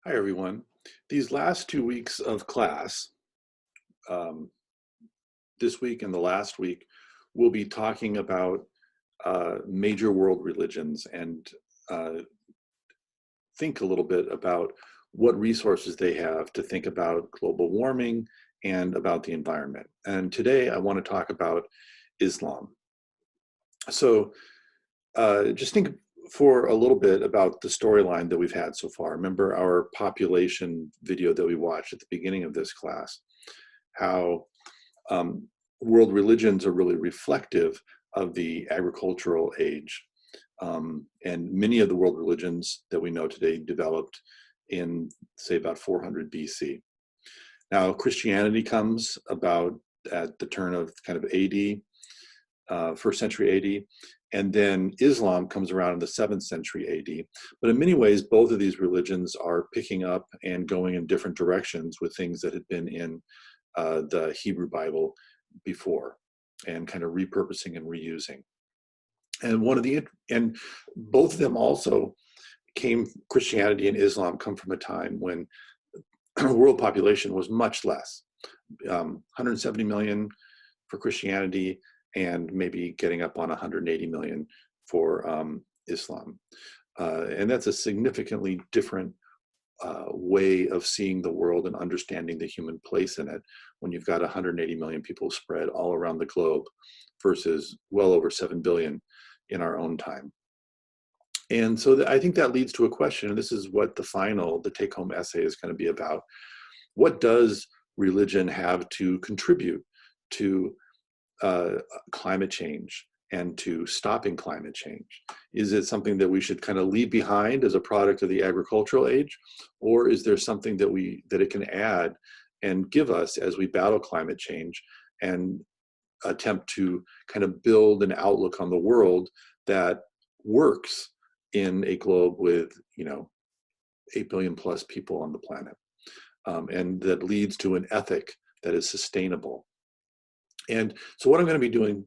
Hi, everyone. These last 2 weeks of class, um, this week and the last week, we'll be talking about major world religions and uh, think a little bit about what resources they have to think about global warming and about the environment. And today I want to talk about Islam. So just think for a little bit about the storyline that we've had so far. Remember our population video that we watched at the beginning of this class, how um, world religions are really reflective of the agricultural age. And many of the world religions that we know today developed in, say, about 400 BC. Now, Christianity comes about at the turn of kind of AD, first century AD, and then Islam comes around in the 7th century AD. But in many ways, both of these religions are picking up and going in different directions with things that had been in the Hebrew Bible before, and kind of repurposing and reusing. And both of them also Christianity and Islam come from a time when world population was much less, 170 million for Christianity, and maybe getting up on 180 million for Islam. And that's a significantly different way of seeing the world and understanding the human place in it when you've got 180 million people spread all around the globe versus well over 7 billion in our own time. And so I think that leads to a question, and this is what the take-home essay is going to be about. What does religion have to contribute to climate change and to stopping climate change? Is it something that we should kind of leave behind as a product of the agricultural age? Or is there something that it can add and give us as we battle climate change and attempt to kind of build an outlook on the world that works in a globe with, 8 billion plus people on the planet, and that leads to an ethic that is sustainable? And so what I'm going to be doing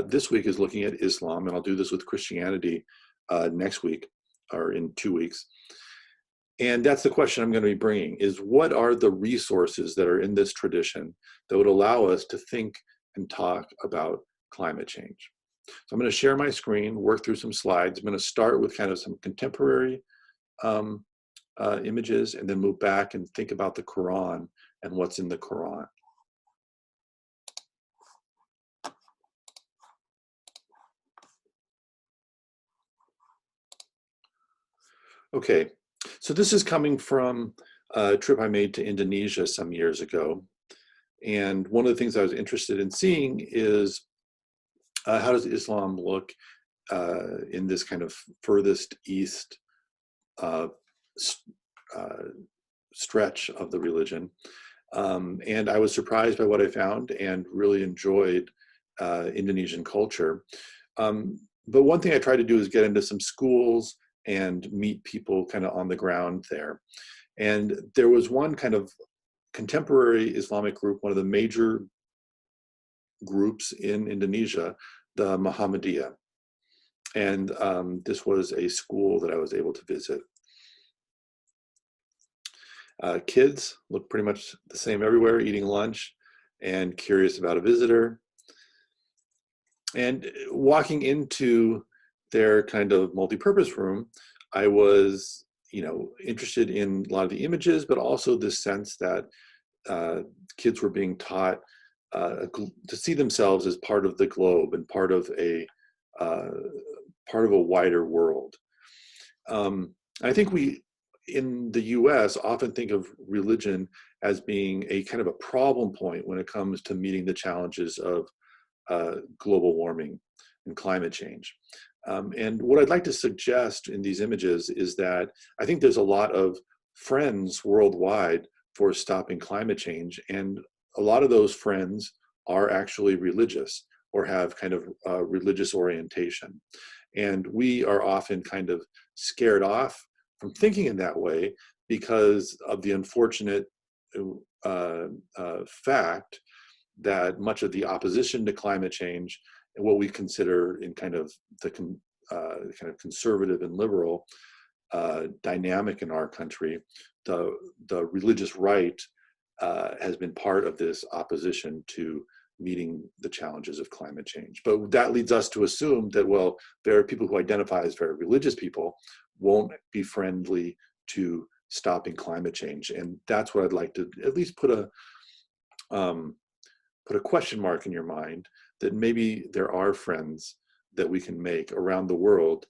this week is looking at Islam, and I'll do this with Christianity next week or in 2 weeks. And that's the question I'm going to be bringing, is what are the resources that are in this tradition that would allow us to think and talk about climate change? So I'm going to share my screen, work through some slides. I'm going to start with kind of some contemporary images, and then move back and think about the Quran and what's in the Quran. Okay, so this is coming from a trip I made to Indonesia some years ago. And one of the things I was interested in seeing is how does Islam look in this kind of furthest east stretch of the religion. And I was surprised by what I found and really enjoyed Indonesian culture. But one thing I tried to do is get into some schools and meet people kind of on the ground there. And there was one kind of contemporary Islamic group, one of the major groups in Indonesia, the Muhammadiyah. And this was a school that I was able to visit. Kids look pretty much the same everywhere, eating lunch and curious about a visitor. And walking into their kind of multi-purpose room, I was, interested in a lot of the images, but also this sense that kids were being taught to see themselves as part of the globe and part of a wider world. I think we, in the US, often think of religion as being a kind of a problem point when it comes to meeting the challenges of global warming and climate change. And what I'd like to suggest in these images is that I think there's a lot of friends worldwide for stopping climate change, and a lot of those friends are actually religious or have kind of religious orientation. And we are often kind of scared off from thinking in that way because of the unfortunate fact that much of the opposition to climate change and what we consider in kind of the kind of conservative and liberal dynamic in our country, the religious right has been part of this opposition to meeting the challenges of climate change. But that leads us to assume that, well, there are people who identify as very religious people won't be friendly to stopping climate change. And that's what I'd like to at least put a question mark in your mind, that maybe there are friends that we can make around the world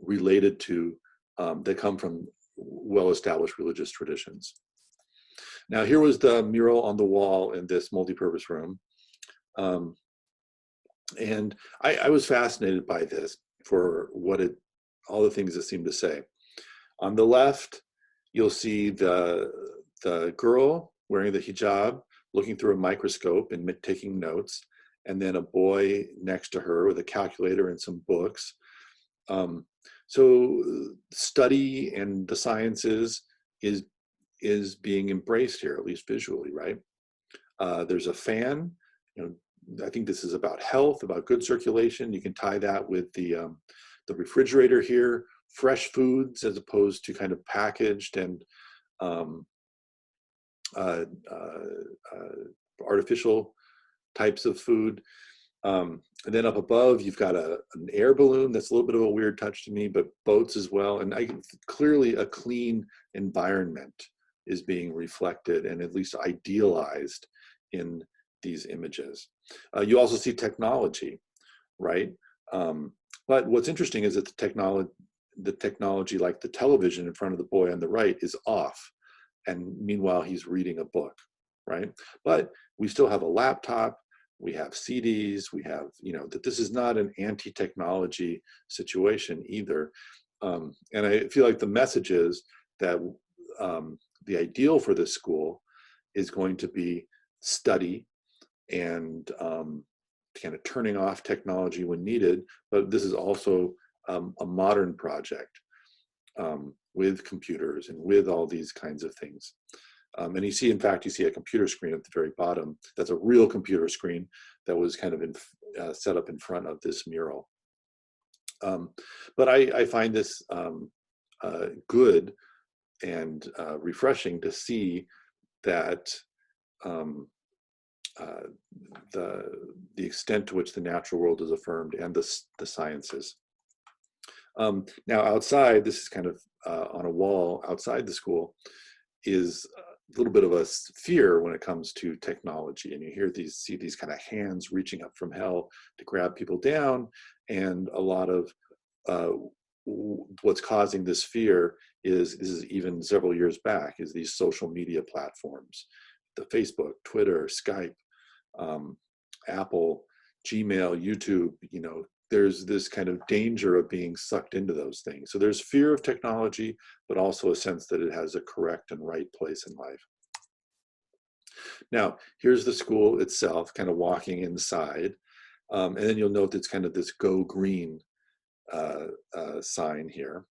related to, that come from well-established religious traditions. Now, here was the mural on the wall in this multi-purpose room. And I was fascinated by this for all the things it seemed to say. On the left, you'll see the girl wearing the hijab, looking through a microscope and taking notes, and then a boy next to her with a calculator and some books. So study and the sciences is being embraced here, at least visually, right? There's a fan. I think this is about health, about good circulation. You can tie that with the refrigerator here, fresh foods as opposed to kind of packaged and artificial types of food. And then up above, you've got an air balloon. That's a little bit of a weird touch to me, but boats as well. And clearly a clean environment is being reflected and at least idealized in these images. You also see technology, right? But what's interesting is that the technology, like the television in front of the boy on the right, is off. And meanwhile, he's reading a book, right? But we still have a laptop, we have CDs, we have, that this is not an anti-technology situation either. And I feel like the message is that the ideal for this school is going to be study and kind of turning off technology when needed, but this is also a modern project with computers and with all these kinds of things. And you see, in fact, you see a computer screen at the very bottom. That's a real computer screen that was kind of set up in front of this mural. But I find this good and refreshing to see that the extent to which the natural world is affirmed and the sciences. Now outside, this is kind of on a wall outside the school, is a little bit of a fear when it comes to technology. And you see these kind of hands reaching up from hell to grab people down. And a lot of what's causing this fear is even several years back, is these social media platforms, the Facebook, Twitter, Skype, Apple, Gmail, YouTube. There's this kind of danger of being sucked into those things. So there's fear of technology, but also a sense that it has a correct and right place in life. Now, here's the school itself, kind of walking inside. And then you'll note it's kind of this Go Green sign here.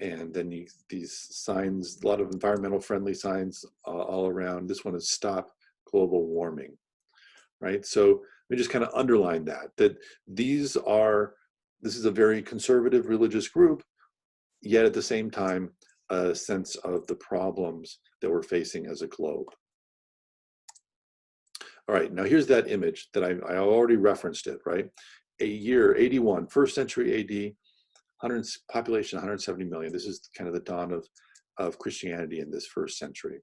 And then these signs, a lot of environmental friendly signs all around. This one is Stop Global Warming, right? So let me just kind of underline that this is a very conservative religious group, yet at the same time, a sense of the problems that we're facing as a globe. All right, now here's that image that I already referenced it, right? A year, 81, first century AD, population 170 million. This is kind of the dawn of Christianity in this first century.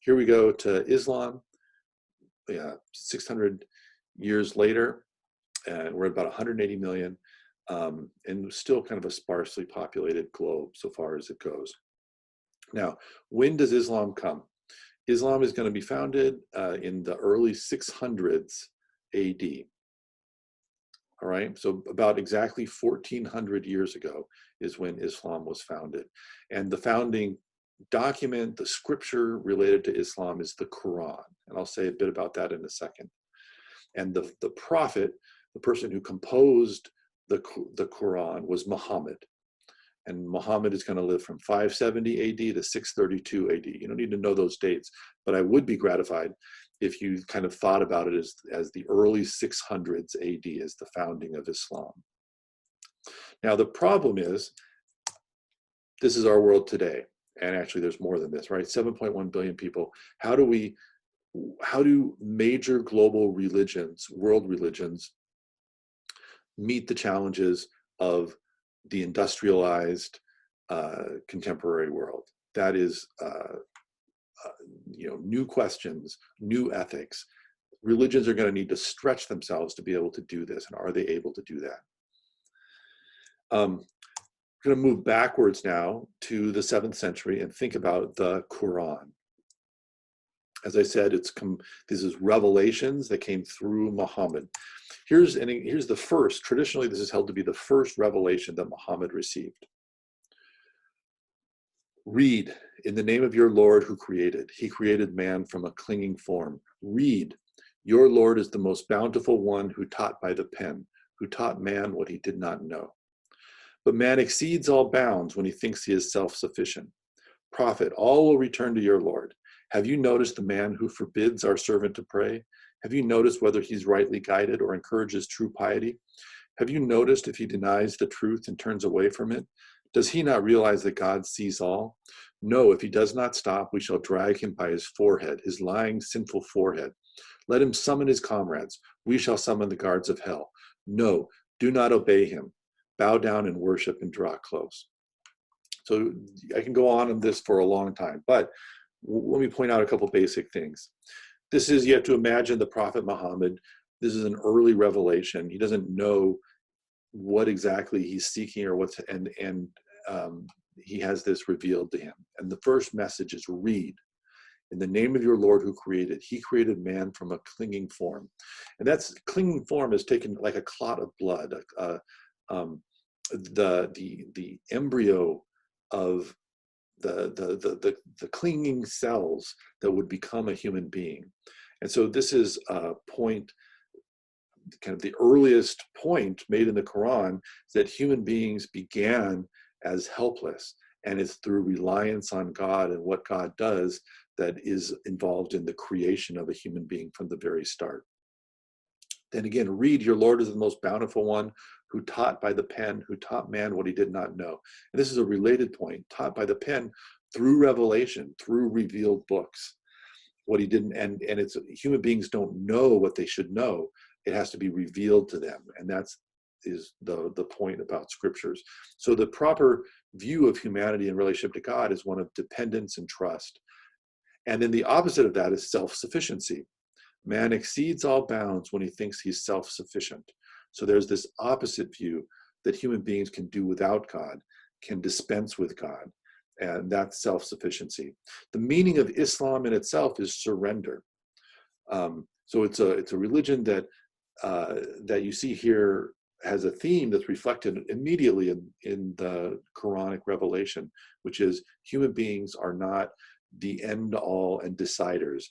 Here we go to Islam, 600 years later, and we're at about 180 million, and still kind of a sparsely populated globe so far as it goes. Now, when does Islam come? Islam is going to be founded in the early 600s AD. All right, so about exactly 1400 years ago is when Islam was founded. And the founding document, the scripture related to Islam, is the Quran. And I'll say a bit about that in a second. And the prophet, the person who composed the Quran, was Muhammad. And Muhammad is going to live from 570 AD to 632 AD. You don't need to know those dates, but I would be gratified if you kind of thought about it as the early 600s AD as the founding of Islam. Now, the problem is This is our world today. And actually there's more than this, right? 7.1 billion people. How do major global religions, world religions, meet the challenges of the industrialized contemporary world? That is, new questions, new ethics. Religions are going to need to stretch themselves to be able to do this. And are they able to do that? We're going to move backwards now to the 7th century and think about the Quran. As I said, this is revelations that came through Muhammad. Here's the first, traditionally this is held to be the first revelation that Muhammad received. Read, in the name of your Lord who created. He created man from a clinging form. Read, your Lord is the most bountiful one who taught by the pen, who taught man what he did not know. But man exceeds all bounds when he thinks he is self-sufficient. Prophet, all will return to your Lord. Have you noticed the man who forbids our servant to pray? Have you noticed whether he's rightly guided or encourages true piety? Have you noticed if he denies the truth and turns away from it? Does he not realize that God sees all? No, if he does not stop, we shall drag him by his forehead, his lying, sinful forehead. Let him summon his comrades. We shall summon the guards of hell. No, do not obey him. Bow down and worship and draw close. So I can go on this for a long time, but let me point out a couple basic things. This is, you have to imagine the Prophet Muhammad. This is an early revelation. He doesn't know what exactly he's seeking or he has this revealed to him. And the first message is read. In the name of your Lord who created. He created man from a clinging form. And that's clinging form is taken like a clot of blood. The embryo of the clinging cells that would become a human being. And so this is a point, kind of the earliest point made in the Quran, that human beings began as helpless. And it's through reliance on God and what God does that is involved in the creation of a human being from the very start. Then again, read, your Lord is the most bountiful one who taught by the pen, who taught man what he did not know. And this is a related point, taught by the pen through revelation, through revealed books. What he didn't, and it's human beings don't know what they should know. It has to be revealed to them. And is the point about scriptures. So the proper view of humanity in relationship to God is one of dependence and trust. And then the opposite of that is self-sufficiency. Man exceeds all bounds when he thinks he's self-sufficient. So there's this opposite view that human beings can do without God, can dispense with God, and that's self-sufficiency. The meaning of Islam in itself is surrender. So it's a religion that you see here has a theme that's reflected immediately in the Quranic revelation, which is human beings are not the end all and deciders.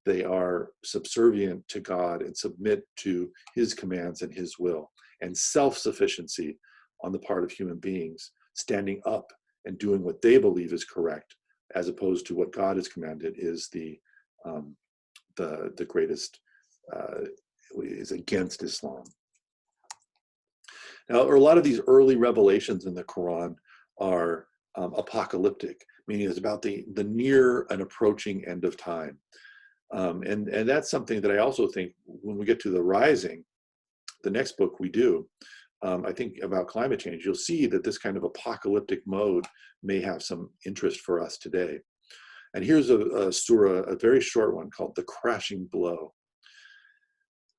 They are subservient to God and submit to his commands and his will. And self-sufficiency on the part of human beings, standing up and doing what they believe is correct, as opposed to what God has commanded, is the greatest, is against Islam. Now, a lot of these early revelations in the Quran are apocalyptic, meaning it's about the near and approaching end of time. And that's something that I also think when we get to the Rising, the next book we do, I think about climate change, you'll see that this kind of apocalyptic mode may have some interest for us today. And here's a surah, a very short one called The Crashing Blow.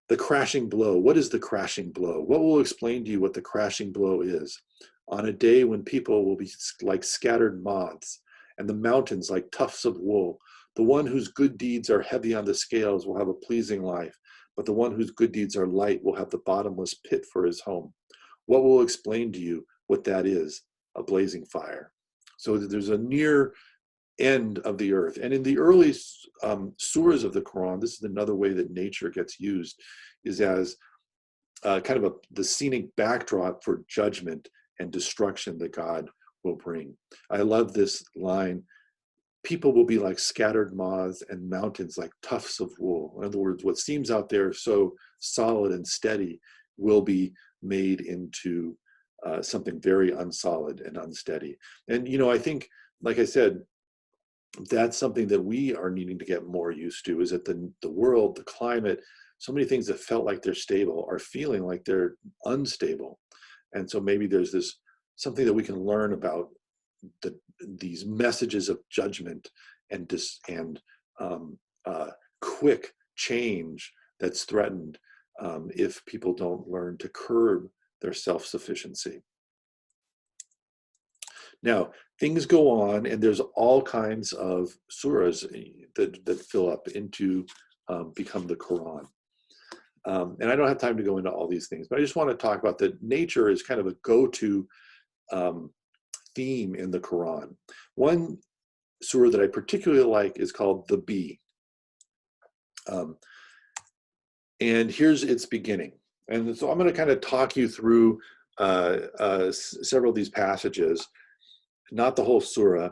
The crashing blow. What is the crashing blow? What will explain to you what the crashing blow is? On a day when people will be like scattered moths and the mountains like tufts of wool, the one whose good deeds are heavy on the scales will have a pleasing life, but the one whose good deeds are light will have the bottomless pit for his home. What will explain to you what that is? A blazing fire. So there's a near end of the earth. And in the early surahs of the Quran, this is another way that nature gets used, is as kind of the scenic backdrop for judgment and destruction that God will bring. I love this line, people will be like scattered moths and mountains like tufts of wool. In other words, what seems out there so solid and steady will be made into something very unsolid and unsteady. And, I think, like I said, that's something that we are needing to get more used to, is that the world, the climate, so many things that felt like they're stable are feeling like they're unstable. And so maybe there's this something that we can learn about these messages of judgment and um, quick change that's threatened if people don't learn to curb their self-sufficiency. Now, things go on, and there's all kinds of surahs that fill up into become the Quran. And I don't have time to go into all these things, but I just want to talk about that nature is kind of a go-to theme in the Quran. One surah that I particularly like is called the Bee. And here's its beginning. And so I'm going to kind of talk you through several of these passages, not the whole surah,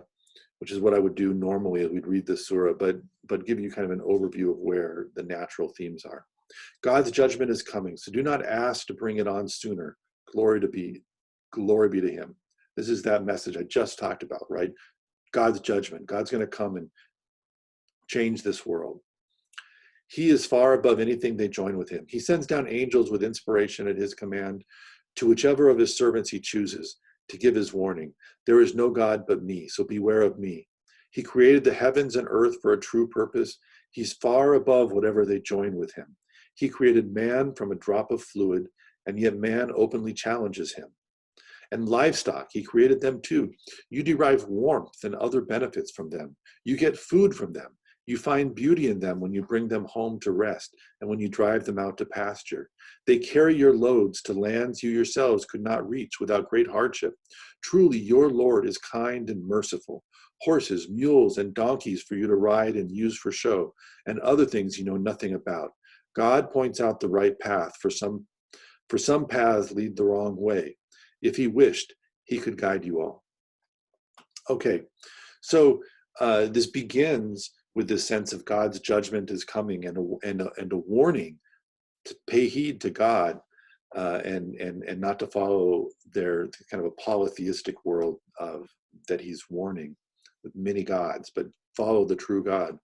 which is what I would do normally as we'd read this surah, but give you kind of an overview of where the natural themes are. God's judgment is coming, so do not ask to bring it on sooner. Glory be to him. This is that message I just talked about, right? God's judgment. God's going to come and change this world. He is far above anything they join with him. He sends down angels with inspiration at his command to whichever of his servants he chooses to give his warning. There is no God but me, so beware of me. He created the heavens and earth for a true purpose. He's far above whatever they join with him. He created man from a drop of fluid, and yet man openly challenges him. And livestock, he created them too. You derive warmth and other benefits from them. You get food from them. You find beauty in them when you bring them home to rest and when you drive them out to pasture. They carry your loads to lands you yourselves could not reach without great hardship. Truly, your Lord is kind and merciful. Horses, mules, and donkeys for you to ride and use for show, and other things you know nothing about. God points out the right path. For some paths lead the wrong way. If he wished, he could guide you all. Okay, so this begins with this sense of God's judgment is coming and a warning to pay heed to God and not to follow their kind of a polytheistic world that he's warning with many gods, but follow the true God.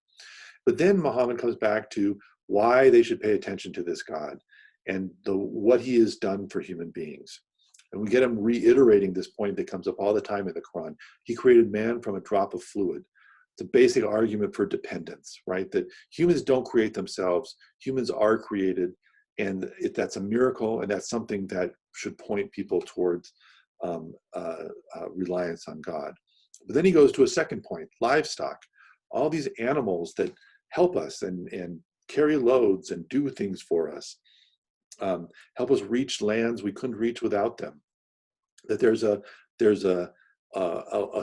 But then Muhammad comes back to why they should pay attention to this God and what he has done for human beings. And we get him reiterating this point that comes up all the time in the Quran. He created man from a drop of fluid. It's a basic argument for dependence, right? That humans don't create themselves. Humans are created, and that's a miracle, and that's something that should point people towards reliance on God. But then he goes to a second point, livestock. All these animals that help us and carry loads and do things for us, help us reach lands we couldn't reach without them. That there's a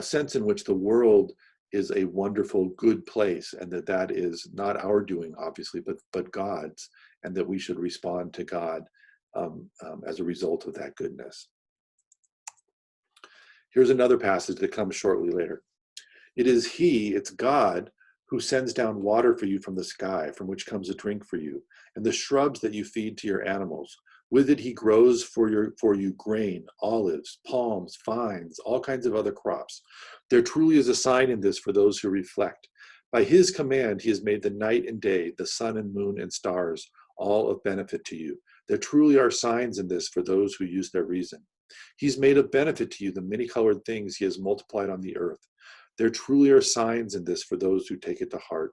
sense in which the world is a wonderful, good place, and that is not our doing, obviously, but God's, and that we should respond to God as a result of that goodness. Here's another passage that comes shortly later. It's God, who sends down water for you from the sky, from which comes a drink for you, and the shrubs that you feed to your animals. With it he grows for you grain, olives, palms, vines, all kinds of other crops. There truly is a sign in this for those who reflect. By his command he has made the night and day, the sun and moon and stars, all of benefit to you. There truly are signs in this for those who use their reason. He's made of benefit to you the many-colored things he has multiplied on the earth. There truly are signs in this for those who take it to heart.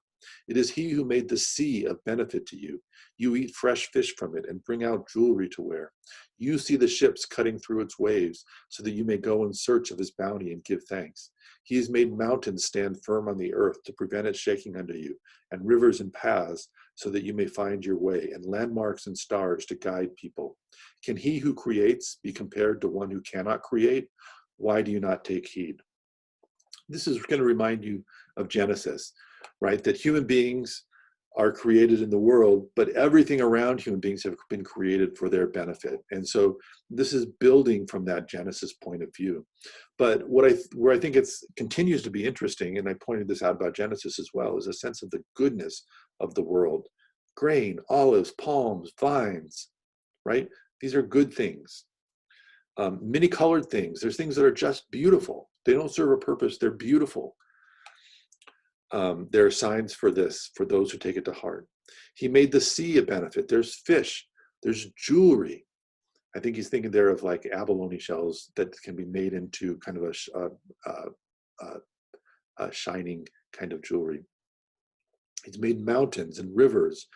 It is he who made the sea of benefit to you. You eat fresh fish from it and bring out jewelry to wear. You see the ships cutting through its waves so that you may go in search of his bounty and give thanks. He has made mountains stand firm on the earth to prevent it shaking under you, and rivers and paths so that you may find your way, and landmarks and stars to guide people. Can he who creates be compared to one who cannot create? Why do you not take heed? This is going to remind you of Genesis, right? That human beings are created in the world, but everything around human beings have been created for their benefit. And so this is building from that Genesis point of view. But where I think it continues to be interesting, and I pointed this out about Genesis as well, is a sense of the goodness of the world. Grain, olives, palms, vines, right? These are good things. Many colored things. There's things that are just beautiful. They don't serve a purpose. They're beautiful. There are signs for this, for those who take it to heart. He made the sea a benefit. There's fish. There's jewelry. I think he's thinking there of like abalone shells that can be made into kind of a shining kind of jewelry. He's made mountains and rivers.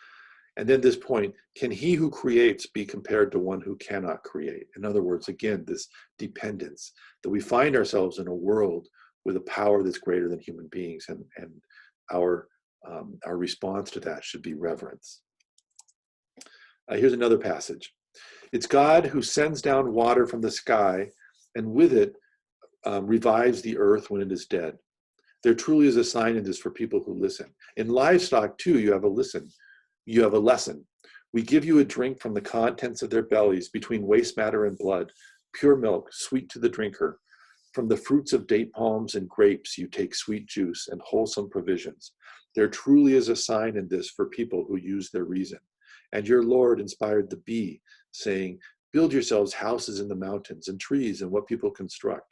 And then this point, can he who creates be compared to one who cannot create? In other words, again, this dependence, that we find ourselves in a world with a power that's greater than human beings, and our response to that should be reverence. Here's another passage. It's God who sends down water from the sky, and with it revives the earth when it is dead. There truly is a sign in this for people who listen. In livestock, too, you have a lesson. We give you a drink from the contents of their bellies, between waste matter and blood, pure milk, sweet to the drinker. From the fruits of date palms and grapes, you take sweet juice and wholesome provisions. There truly is a sign in this for people who use their reason. And your Lord inspired the bee, saying, build yourselves houses in the mountains and trees and what people construct.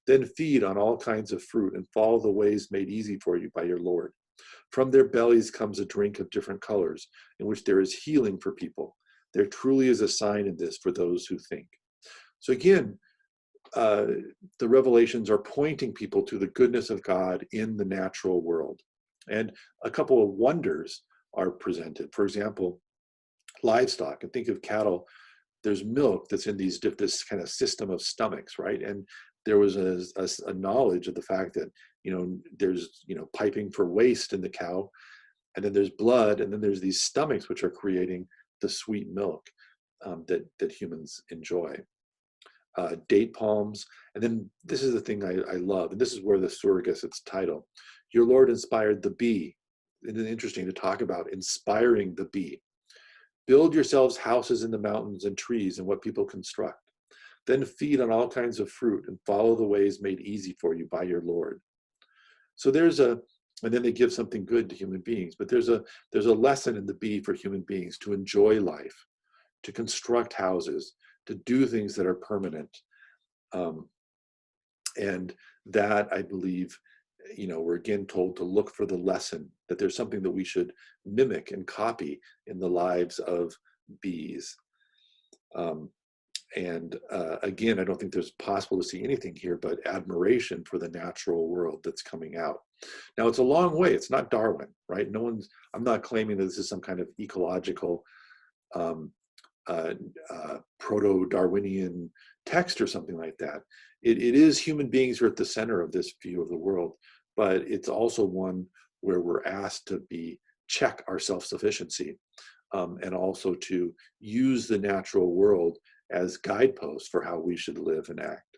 Then feed on all kinds of fruit and follow the ways made easy for you by your Lord. From their bellies comes a drink of different colors, in which there is healing for people. There truly is a sign in this for those who think. So again, the revelations are pointing people to the goodness of God in the natural world. And a couple of wonders are presented. For example, livestock, and think of cattle. There's milk that's in this kind of system of stomachs, right? And there was a knowledge of the fact that, there's, piping for waste in the cow, and then there's blood, and then there's these stomachs which are creating the sweet milk that humans enjoy. Date palms, and then this is the thing I love, and this is where the story gets its title. Your Lord inspired the bee. It is interesting to talk about inspiring the bee. Build yourselves houses in the mountains and trees and what people construct. Then feed on all kinds of fruit and follow the ways made easy for you by your Lord. So and then they give something good to human beings, but there's a lesson in the bee for human beings to enjoy life, to construct houses, to do things that are permanent. And that, I believe, we're again told to look for the lesson, that there's something that we should mimic and copy in the lives of bees. Again, I don't think there's possible to see anything here but admiration for the natural world that's coming out. Now, it's a long way. It's not Darwin, right? I'm not claiming that this is some kind of ecological proto-Darwinian text or something like that. It is human beings who are at the center of this view of the world, but it's also one where we're asked to check our self-sufficiency, and also to use the natural world as guideposts for how we should live and act.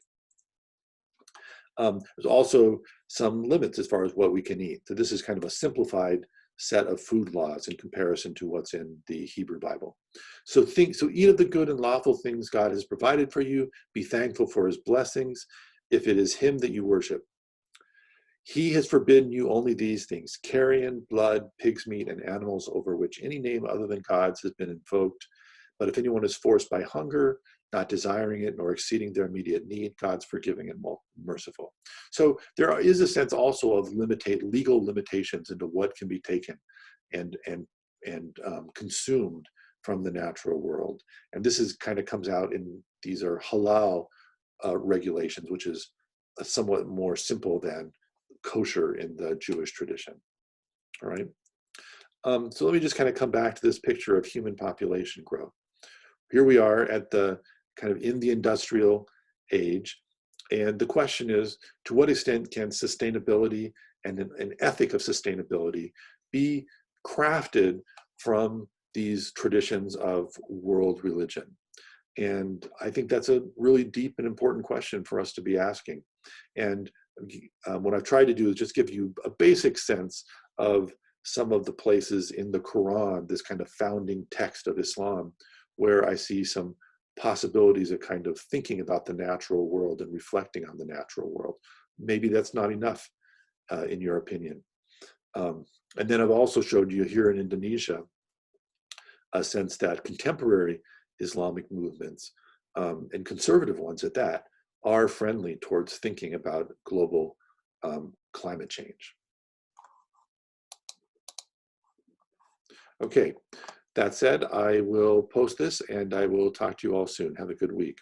There's also some limits as far as what we can eat. So this is kind of a simplified set of food laws in comparison to what's in the Hebrew Bible. So eat of the good and lawful things God has provided for you. Be thankful for his blessings, if it is him that you worship. He has forbidden you only these things: carrion, blood, pig's meat, and animals over which any name other than God's has been invoked. But if anyone is forced by hunger, not desiring it, nor exceeding their immediate need, God's forgiving and merciful. So there is a sense also of legal limitations into what can be taken and consumed from the natural world. And this is kind of comes out these are halal regulations, which is somewhat more simple than kosher in the Jewish tradition. All right. So let me just kind of come back to this picture of human population growth. Here we are at the kind of in the industrial age. And the question is, to what extent can sustainability and an ethic of sustainability be crafted from these traditions of world religion? And I think that's a really deep and important question for us to be asking. And what I've tried to do is just give you a basic sense of some of the places in the Quran, this kind of founding text of Islam, where I see some possibilities of kind of thinking about the natural world and reflecting on the natural world. Maybe that's not enough in your opinion. And then I've also showed you here in Indonesia a sense that contemporary Islamic movements and conservative ones at that, are friendly towards thinking about global climate change. Okay, that said, I will post this and I will talk to you all soon. Have a good week.